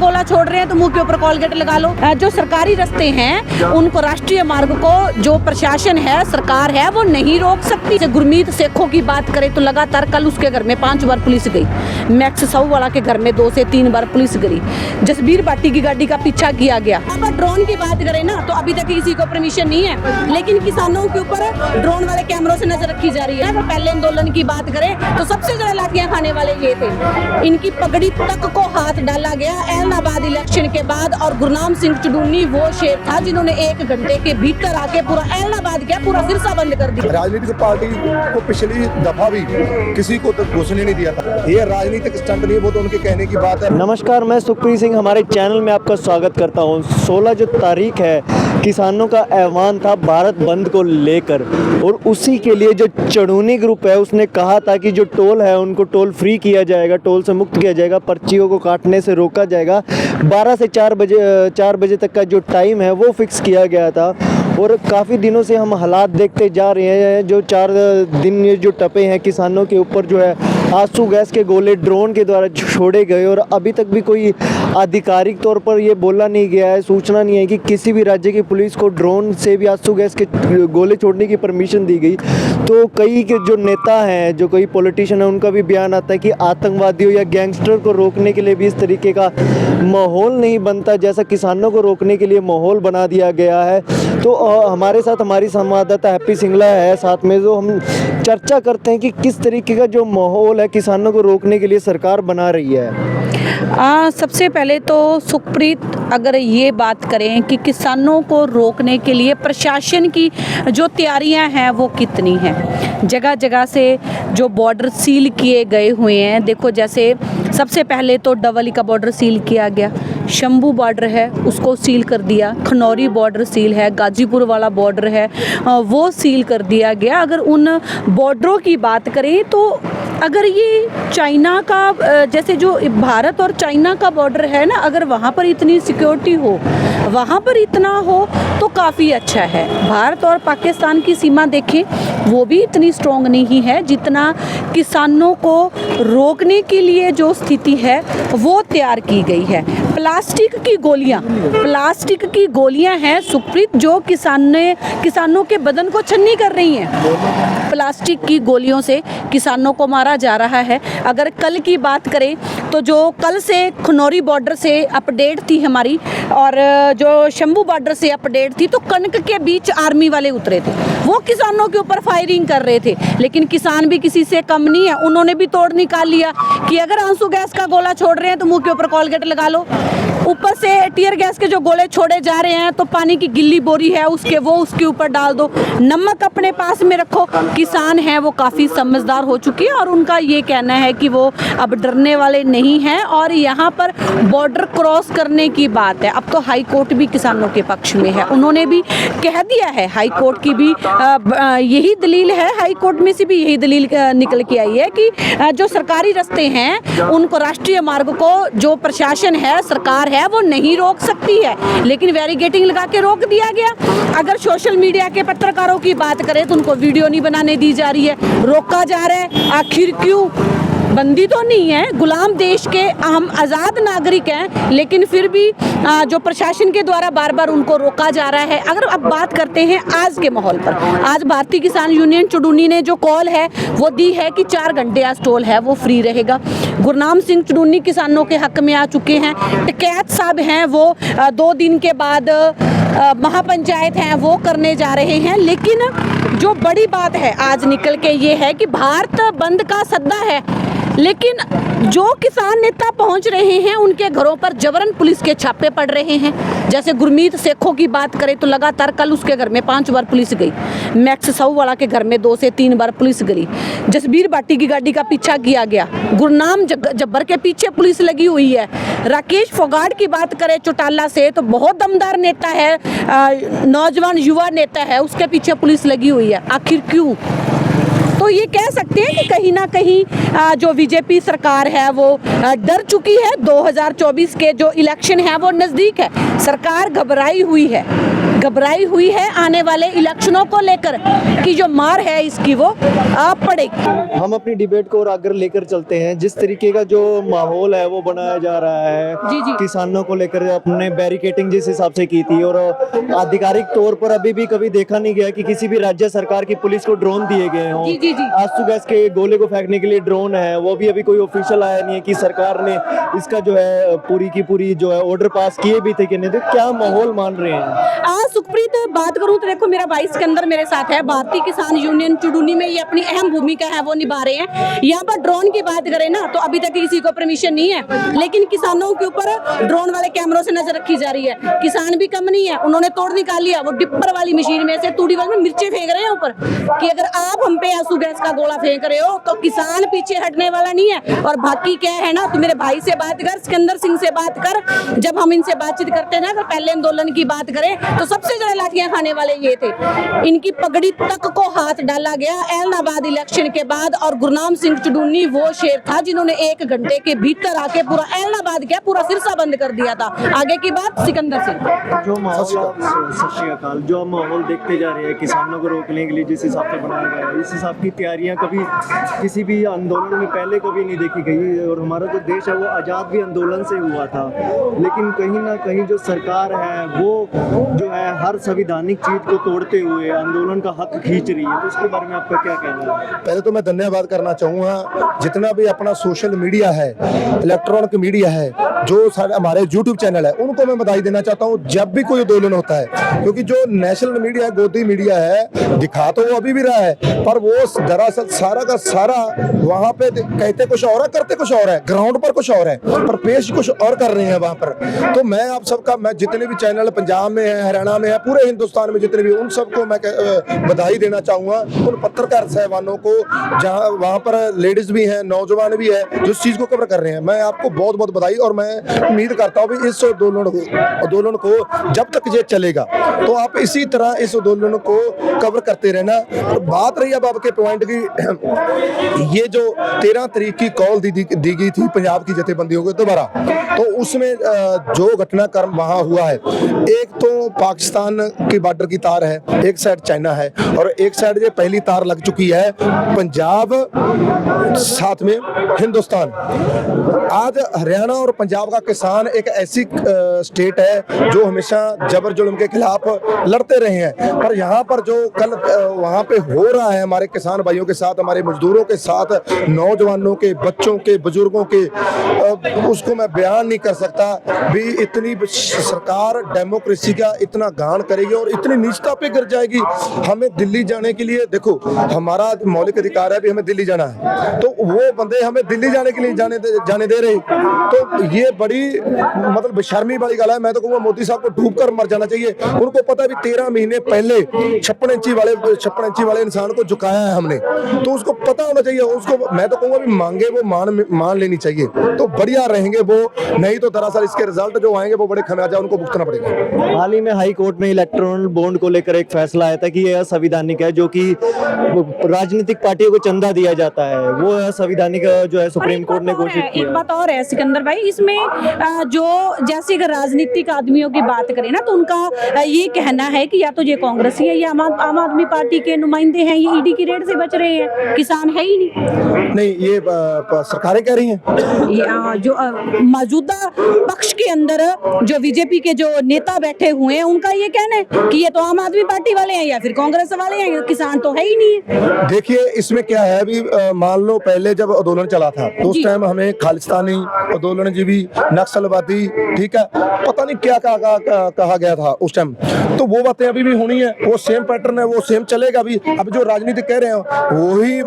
गोला छोड़ रहे हैं तो मुंह के ऊपर कॉलगेट लगा लो। जो सरकारी रास्ते हैं उनको, राष्ट्रीय मार्ग को जो प्रशासन है, सरकार है, वो नहीं रोक सकती। गुरमीत सेखों की बात करें तो लगातार कल उसके घर में 5 बार पुलिस गई। मैक्स साहूवाला के घर में 2 से 3 बार पुलिस गई। जसबीर बाटी की गाड़ी का पीछा किया गया। अगर ड्रोन की बात करें ना तो अभी तक किसी को परमिशन नहीं है, लेकिन किसानों के ऊपर ड्रोन वाले कैमरों से नजर रखी जा रही है। अगर पहले आंदोलन की बात करें तो सबसे ज्यादा लाठियां खाने वाले ये थे। इनकी पगड़ी तक को हाथ डाला गया एलनाबाद इलेक्शन के बाद, और गुरनाम सिंह चुडूनी वो शेर था जिन्होंने 1 घंटे के भीतर आके पूरा एलनाबाद क्या पूरा सिरसा बंद कर दिया। राजनीतिक पार्टी को पिछली दफा भी किसी को तक घुसने नहीं दिया था। ये राजनीतिक स्टंट नहीं, वो तो उनके कहने की बात है। नमस्कार, मैं सुखप्रीत सिंह हमारे चैनल में आपका स्वागत करता हूं। 16 जो तारीख है, किसानों का ऐवान था भारत बंद को लेकर, और उसी के लिए जो चुडूनी ग्रुप है उसने कहा था कि जो टोल है उनको टोल फ्री किया जाएगा, टोल से मुक्त किया जाएगा, पर्चियों को काटने से रोका जाएगा। 12 से 4 बजे तक का जो टाइम है वो फिक्स किया गया था। और काफ़ी दिनों से हम हालात देखते जा रहे हैं। जो 4 दिन ये जो टपे हैं किसानों के ऊपर, जो है आंसू गैस के गोले ड्रोन के द्वारा छोड़े गए, और अभी तक भी कोई आधिकारिक तौर पर ये बोला नहीं गया है, सूचना नहीं है कि किसी भी राज्य की पुलिस को ड्रोन से भी आंसू गैस के गोले छोड़ने की परमिशन दी गई। तो कई के जो नेता हैं, जो कई पॉलिटिशियन हैं, उनका भी बयान आता है कि आतंकवादियों या गैंगस्टर को रोकने के लिए भी इस तरीके का माहौल नहीं बनता जैसा किसानों को रोकने के लिए माहौल बना दिया गया है। तो हमारे साथ हमारी संवाददाता हैप्पी सिंगला है साथ में, जो हम चर्चा करते हैं कि किस तरीके का जो माहौल है किसानों को रोकने के लिए सरकार बना रही है। सबसे पहले तो सुखप्रीत, अगर ये बात करें कि किसानों को रोकने के लिए प्रशासन की जो तैयारियां हैं वो कितनी हैं। जगह जगह से जो बॉर्डर सील किए गए हुए हैं, देखो जैसे सबसे पहले तो डबली का बॉर्डर सील किया गया, शंभू बॉर्डर है उसको सील कर दिया, खनौरी बॉर्डर सील है, गाजीपुर वाला बॉर्डर है वो सील कर दिया गया। अगर उन बॉर्डरों की बात करें तो अगर ये चाइना का, जैसे जो भारत और चाइना का बॉर्डर है ना, अगर वहाँ पर इतनी सिक्योरिटी हो, वहाँ पर इतना हो तो काफ़ी अच्छा है। भारत और पाकिस्तान की सीमा देखें, वो भी इतनी स्ट्रॉन्ग नहीं है जितना किसानों को रोकने के लिए जो स्थिति है वो तैयार की गई है। प्लास्टिक की गोलियां हैं सुप्रीत, जो किसानों के बदन को छन्नी कर रही हैं। प्लास्टिक की गोलियों से किसानों को मारा जा रहा है। अगर कल की बात करें तो जो कल से खनौरी बॉर्डर से अपडेट थी हमारी, और जो शंभू बॉर्डर से अपडेट थी, तो कनक के बीच आर्मी वाले उतरे थे, वो किसानों के ऊपर फायरिंग कर रहे थे। लेकिन किसान भी किसी से कम नहीं है, उन्होंने भी तोड़ निकाल लिया कि अगर आंसू गैस का गोला छोड़ रहे हैं तो मुंह के ऊपर कॉलगेट लगा लो। ऊपर से टीयर गैस के जो गोले छोड़े जा रहे हैं तो पानी की गिल्ली बोरी है उसके ऊपर डाल दो, नमक अपने पास में रखो। किसान हैं वो काफ़ी समझदार हो चुके हैं और उनका ये कहना है कि वो अब डरने वाले नहीं हैं। और यहाँ पर बॉर्डर क्रॉस करने की बात है, अब तो हाई कोर्ट भी किसानों के पक्ष में है, उन्होंने भी कह दिया है। हाई कोर्ट की भी यही दलील है, हाई कोर्ट में से भी यही दलील निकल के आई है कि जो सरकारी रास्ते हैं उनको, राष्ट्रीय मार्ग को जो प्रशासन है, सरकार है, वो नहीं रोक सकती है, लेकिन बैरिकेडिंग लगा के रोक दिया गया। अगर सोशल मीडिया के पत्रकारों की बात करें तो उनको वीडियो नहीं बनाने दी जा रही है, रोका जा रहा है। आखिर क्यों? बंदी तो नहीं है, गुलाम देश के हम आज़ाद नागरिक हैं, लेकिन फिर भी जो प्रशासन के द्वारा बार बार उनको रोका जा रहा है। अगर अब बात करते हैं आज के माहौल पर, आज भारतीय किसान यूनियन चुडूनी ने जो कॉल है वो दी है कि 4 घंटे आज टोल है वो फ्री रहेगा। गुरनाम सिंह चुडूनी किसानों के हक में आ चुके हैं। टिकैत साहब हैं वो 2 दिन के बाद महापंचायत हैं वो करने जा रहे हैं। लेकिन जो बड़ी बात है आज निकल के ये है कि भारत बंद का सद्दा है, लेकिन जो किसान नेता पहुंच रहे हैं उनके घरों पर जबरन पुलिस के छापे पड़ रहे हैं। जैसे गुरमीत सेखों की बात करें तो लगातार कल उसके घर में 5 बार पुलिस गई। मैक्स साहूवाला के घर में 2 से 3 बार पुलिस गई। जसबीर बाटी की गाड़ी का पीछा किया गया। गुरनाम जब्बर के पीछे पुलिस लगी हुई है। राकेश फोगाट की बात करें चौटाला से तो बहुत दमदार नेता है, नौजवान युवा नेता है, उसके पीछे पुलिस लगी हुई है। आखिर क्यों? तो ये कह सकते हैं कि कहीं ना कहीं जो बीजेपी सरकार है वो डर चुकी है। 2024 के जो इलेक्शन है वो नज़दीक है, सरकार घबराई हुई है। घबराई हुई है आने वाले इलेक्शनों को लेकर कि जो मार है इसकी वो आप पड़ेगी। हम अपनी डिबेट को और आगे लेकर चलते हैं। जिस तरीके का जो माहौल है वो बनाया जा रहा है जी। किसानों को लेकर, अपने बैरिकेटिंग जिस हिसाब से की थी, और आधिकारिक तौर पर अभी भी कभी देखा नहीं गया कि किसी भी राज्य सरकार की पुलिस को ड्रोन दिए गए हों। जी। आंसू गैस के गोले को फेंकने के लिए ड्रोन है, वो भी अभी कोई ऑफिशियल आया नहीं है कि सरकार ने इसका जो है पूरी की पूरी जो है ऑर्डर पास किए भी थे कि नहीं। तो क्या माहौल मान रहे हैं? सुखप्रीत, बात करूं तो देखो, मेरा भाई सिकंदर मेरे साथ है। भारतीय किसान यूनियन चुडूनी में ये अपनी अहम भूमिका है वो निभा रहे हैं। यहाँ पर ड्रोन की बात करें ना तो अभी तक किसी को परमिशन नहीं है, लेकिन किसानों के ऊपर ड्रोन वाले कैमरों से नजर रखी जा रही है। किसान भी कम नहीं है, उन्होंने तोड़ निकाल लिया। वो डिप्पर वाली मशीन में से तूड़ी वाली में मिर्चे फेंक रहे हैं ऊपर कि अगर आप हम पे आंसू गैस का गोला फेंक रहे हो तो किसान पीछे हटने वाला नहीं है। और बाकी क्या है ना, तो मेरे भाई से बात कर, सिकंदर सिंह से बात कर। जब हम इनसे बातचीत करते हैं ना, अगर पहले आंदोलन की बात करें तो सबसे ज्यादा लाठियां खाने वाले ये थे। इनकी पगड़ी तक को हाथ डाला गया ऐलनाबाद इलेक्शन के बाद। और गुरनाम सिंह चुडूनी वो शेर था जिन्होंने 1 घंटे के भीतर आके पूरा ऐलनाबाद क्या पूरा सिरसा बंद कर दिया था। आगे की बात सिकंदर सिंह। जो माहौल सत श्री अकाल, जो हम माहौल देखते जा रहे हैं किसानों को रोकने के लिए जिस हिसाब से बनाया गया है, इस हिसाब की तैयारियां कभी किसी भी आंदोलन में पहले कभी नहीं देखी गई। और हमारा जो देश है वो आज़ाद भी आंदोलन से हुआ था, लेकिन कहीं ना कहीं जो सरकार है वो जो है हर संविधानिक चीज को तोड़ते हुए आंदोलन का हक खींच रही है। तो उसके बारे में आपका क्या कहना है? पहले तो मैं धन्यवाद करना चाहूँगा जितना भी अपना सोशल मीडिया है, इलेक्ट्रॉनिक मीडिया है, जो हमारे YouTube चैनल है, उनको मैं बधाई देना चाहता हूँ जब भी कोई आंदोलन होता है। क्योंकि जो नेशनल मीडिया है, गोदी मीडिया है, दिखा तो वो अभी भी रहा है, पर वो दरअसल सारा का सारा वहाँ पे कहते कुछ और है, करते कुछ और है, ग्राउंड पर कुछ और है, पर पेश कुछ और कर रहे हैं वहाँ पर। तो मैं आप सबका, मैं जितने भी चैनल पंजाब में है, हरियाणा में है, पूरे हिंदुस्तान में जितने भी, उन सबको मैं बधाई देना चाहूँगा। उन पत्रकार साहबानों को जहाँ वहाँ पर लेडीज भी हैं, नौजवान भी है, जो इस चीज़ को कवर कर रहे हैं, मैं आपको बहुत बहुत बधाई। और मैं उम्मीद करता हूँ भी इस आंदोलन को जब तक ये चलेगा तो आप इसी तरह इस आंदोलन को कवर करते रहना। और बात रही अब आपके पॉइंट की, ये जो 13 तारीख की कॉल दी गई थी पंजाब की जथेबंदियों को दोबारा, तो उसमें जो घटनाक्रम वहाँ हुआ है, एक तो पाकिस्तान की बॉर्डर की तार है, एक साइड चाइना है, और एक साइड ये पहली तार लग चुकी है पंजाब, साथ में हिंदुस्तान। आज हरियाणा और पंजाब का किसान एक ऐसी स्टेट है जो हमेशा जबर जुल्म के खिलाफ लड़ते रहे हैं, पर यहाँ पर जो कल वहाँ पे हो रहा है हमारे किसान भाइयों के साथ, हमारे मजदूरों के साथ, नौजवानों के, बच्चों के, बुजुर्गों के, उसको मैं बयान नहीं कर सकता भी। इतनी सरकार डेमोक्रेसी का इतना गान करेगी और इतनी नीचता पे गिर जाएगी। हमें दिल्ली जाने के लिए, देखो हमारा मौलिक अधिकार है भी हमें दिल्ली जाना है, तो वो बंदे हमें दिल्ली जाने के लिए जाने दे रहे, तो ये बड़ी मतलब बेशर्मी वाली गल है। मैं तो कहूँगा मोदी साहब को डूब कर मर जाना चाहिए। उनको पता भी 13 महीने पहले 56 इंची वाले इंसान को झुकाया है हमने, तो उसको पता होना चाहिए। उसको मैं तो कहूँगा भी मांगे वो मान लेनी चाहिए, तो बढ़िया रहेंगे वो। नहीं तो दरअसल इसके रिजल्ट जो आएंगे वो बड़े खमियाजा उनको भुगतना पड़ेगा। हाल ही में हाई कोर्ट में इलेक्टोरल बॉन्ड को लेकर एक फैसला आया था कि यह असंवैधानिक है, जो कि राजनीतिक पार्टियों को चंदा दिया जाता है, वो असंवैधानिक जो है सुप्रीम कोर्ट ने घोषित किया। एक बात और है सिकंदर भाई, इसमें जो जैसे अगर राजनीतिक आदमियों की बात करें ना, तो उनका ये कहना है कि या तो ये कांग्रेसी है या आम आदमी पार्टी के नुमाइंदे हैं, ये ईडी की रेड से बच रहे हैं, किसान है ही नहीं। ये सरकारें कह रही हैं, जो मौजूदा पक्ष के अंदर जो बीजेपी के जो नेता बैठे हुए हैं, उनका ये कहना है कि ये तो आम आदमी पार्टी वाले हैं या फिर कांग्रेस वाले हैं, किसान तो है ही नहीं। देखिए इसमें क्या है, अभी मान लो पहले जब आंदोलन चला था तो उस टाइम हमें खालिस्तानी आंदोलन जी भी, नक्सलवादी, ठीक है, पता नहीं क्या कहा गया था उस टाइम। तो वो बातें अभी भी होनी है, वो सेम पैटर्न है, वो सेम चलेगा भी। अब जो राजनीति कह रहे हैं वही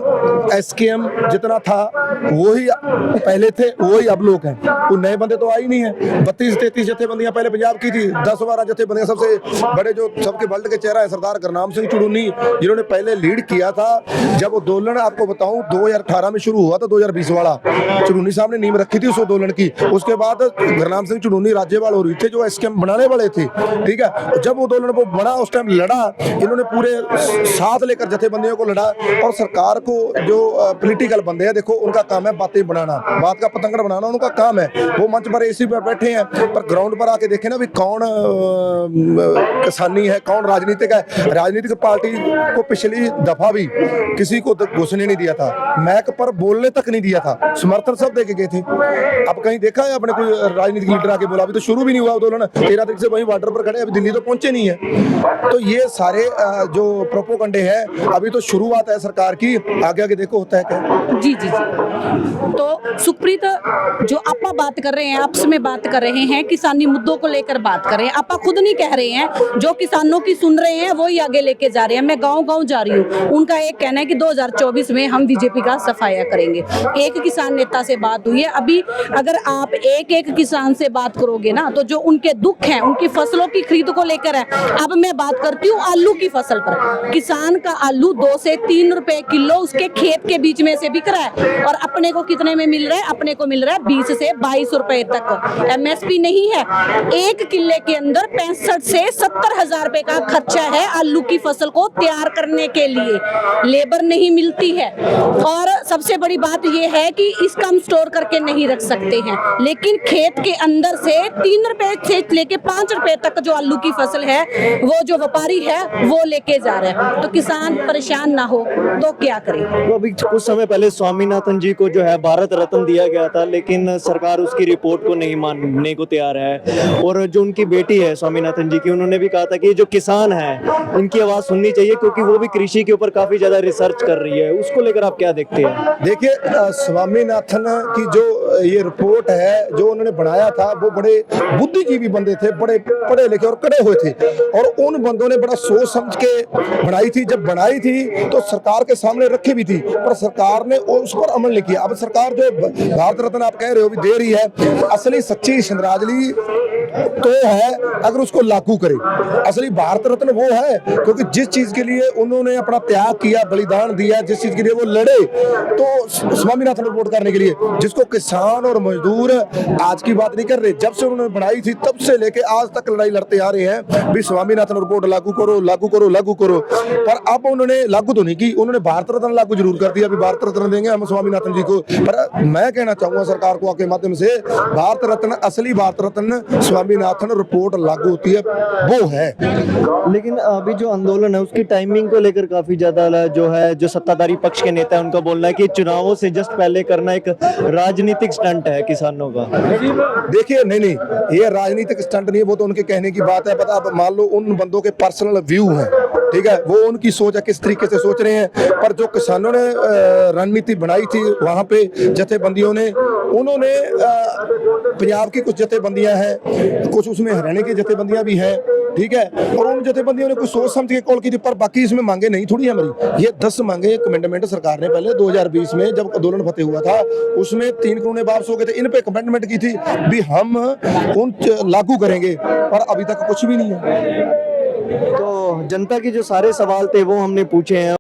SKM जितना था वही पहले थे, वही अब लोग हैं, कोई नए बंदे तो आई नहीं है। 32-33 जथेबंदियां पहले पंजाब की थी, 10-12 जथेबंदियां। सबसे बड़े जो सबके वर्ल्ड के चेहरा है सरदार गुरनाम सिंह चुडूनी, जिन्होंने पहले लीड किया था। जब आंदोलन आपको बताऊं 2018 में शुरू हुआ था, 2020 वाला, चुडूनी साहब ने नींव रखी थी उस आंदोलन की। उसके बाद गुरनाम सिंह चुडूनी राज्यपाल हो रही थे, जो SKM बनाने वाले थे, ठीक है। जब आंदोलन वो बड़ा उस टाइम लड़ा, इन्होंने पूरे साथ लेकर जथेबंदियों को लड़ा। और सरकार को जो पॉलिटिकल बंदे हैं, देखो उनका काम है बातें बनाना, बात का पतंगड़ बनाना उनका काम है। वो मंच पर एसी पर बैठे हैं, पर ग्राउंड पर आके देखे ना भी कौन किसानी है, कौन राजनीतिक है। राजनीतिक पार्टी को पिछली दफा भी किसी को घुसने नहीं दिया था, मैक पर बोलने तक नहीं दिया था, समर्थन सब देके गए थे। अब कहीं देखा है आपने कोई राजनीतिक लीडर आके बोला? अभी तो शुरू भी नहीं हुआ आंदोलन, 13 तारीख से वहीं बॉर्डर पर खड़े, अभी दिल्ली तो पहुंचे नहीं है। तो ये सारे जो प्रोपोगंडे हैं, अभी तो शुरुआत है सरकार की, आगे आगे देखो होता है क्या। जी जी जी। तो सुखप्रीत, जो आपा बात कर रहे हैं, आपस में बात कर रहे हैं, किसानी मुद्दों को लेकर बात कर रहे हैं, आपा खुद नहीं कह रहे हैं, जो किसानों की सुन रहे हैं वही आगे लेके जा रहे हैं। मैं गांव-गांव जा रही हूँ, उनका एक कहना है कि 2024 में हम बीजेपी का सफाया करेंगे। एक किसान नेता से बात हुई है, अभी अगर आप एक किसान से बात करोगे ना, तो जो उनके दुख हैं, उनकी फसलों की खरीद को लेकर है। अब मैं बात करती हूँ आलू की फसल पर। किसान का आलू 2 से 3 रुपए किलो उसके खेत के बीच में से बिक रहा है, और अपने को कितने में मिल रहा है? अपने को मिल रहा है 20 से 22 रुपए तक। एमएसपी नहीं है। 1 किले के अंदर 65 से 70 हजार रुपए का खर्चा है आलू की फसल को तैयार करने के लिए, लेबर नहीं मिलती है। और सबसे बड़ी बात यह है कि इसका हम स्टोर करके नहीं रख सकते हैं, लेकिन खेत के अंदर से 3 रुपए से लेके 5 रुपए तक जो आलू की फसल है, वो जो व्यापारी है वो लेके जा रहे हैं। तो किसान परेशान ना हो तो क्या करे? तो अभी कुछ समय पहले स्वामीनाथन जी को जो है भारत रत्न दिया गया था, लेकिन सरकार उसकी रिपोर्ट को नहीं मानने को तैयार है। और जो उनकी बेटी है स्वामीनाथन जी की, उन्होंने भी कहा था कि जो किसान है इनकी आवाज सुननी चाहिए, क्योंकि वो भी कृषि के ऊपर काफी ज्यादा रिसर्च कर रही है। उसको लेकर आप क्या देखते हैं? देखिए, स्वामीनाथन की जो ये रिपोर्ट है जो उन्होंने बनाया था, वो बड़े बुद्धिजीवी बंदे थे, बड़े पढ़े लिखे और कड़े हुए थे, और उन बंदों ने बड़ा सोच समझ के बनाई थी। जब बनाई थी तो सरकार के सामने रखी भी थी, पर सरकार ने उस पर अमल नहीं किया। अब सरकार जो भारत रत्न आप कह रहे हो भी दे रही है, असली सच्ची श्रद्धांजलि तो है अगर उसको लागू करे। असली भारत रत्न वो है क्योंकि जिस चीज के लिए उन्होंने अपना त्याग किया, बलिदान दिया, जिस चीज के लिए वो लड़े, तो स्वामीनाथन रिपोर्ट करने के लिए, जिसको किसान और मजदूर आज की बात नहीं कर रहे, जब से उन्होंने बनाई थी तब से लेके आज तक लड़ाई लड़ते आ रहे हैं भी स्वामीनाथन रिपोर्ट लागू करो, लागू करो, लागू करो। पर अब उन्होंने लागू तो नहीं की, उन्होंने भारत रत्न लागू जरूर कर दिया, अभी भारत रत्न देंगे हम स्वामीनाथन जी को। पर मैं कहना चाहूंगा सरकार को आपके माध्यम से, भारत रत्न, असली भारत रत्न स्वामीनाथन रिपोर्ट लागू होती है वो है। लेकिन अभी जो आंदोलन है उसकी टाइमिंग को लेकर काफी ज्यादा जो सत्ताधारी पक्ष के नेता है उनका बोलना है कि चुनावों से जस्ट पहले करना एक राजनीतिक स्टंट है किसानों का। देखिए, नहीं, ये राजनीतिक स्टंट नहीं है, वो तो उनके कहने की बात है। पता, अब मान लो उन बंदों के पर्सनल व्यू हैं, ठीक है, वो उनकी सोच है, किस तरीके से सोच रहे हैं। पर जो किसानों ने रणनीति बनाई थी वहां पे जथेबंदियों ने, उन्होंने पंजाब की कुछ जथेबंदियां हैं, कुछ उसमें हरियाणा की जथेबंदियां भी हैं, ठीक है, और उन जथेबंदियों ने कुछ सोच समझ के कॉल की थी। पर बाकी इसमें मांगे नहीं थोड़ी है हमारी, ये 10 मांगे कमेंटमेंट सरकार ने पहले 2020 में जब आंदोलन फतेह हुआ था, उसमें 3 करोड़ वापस हो गए थे। इन पे कमेंटमेंट की थी भी हम उन लागू करेंगे, पर अभी तक कुछ भी नहीं है। तो जनता के जो सारे सवाल थे वो हमने पूछे हैं।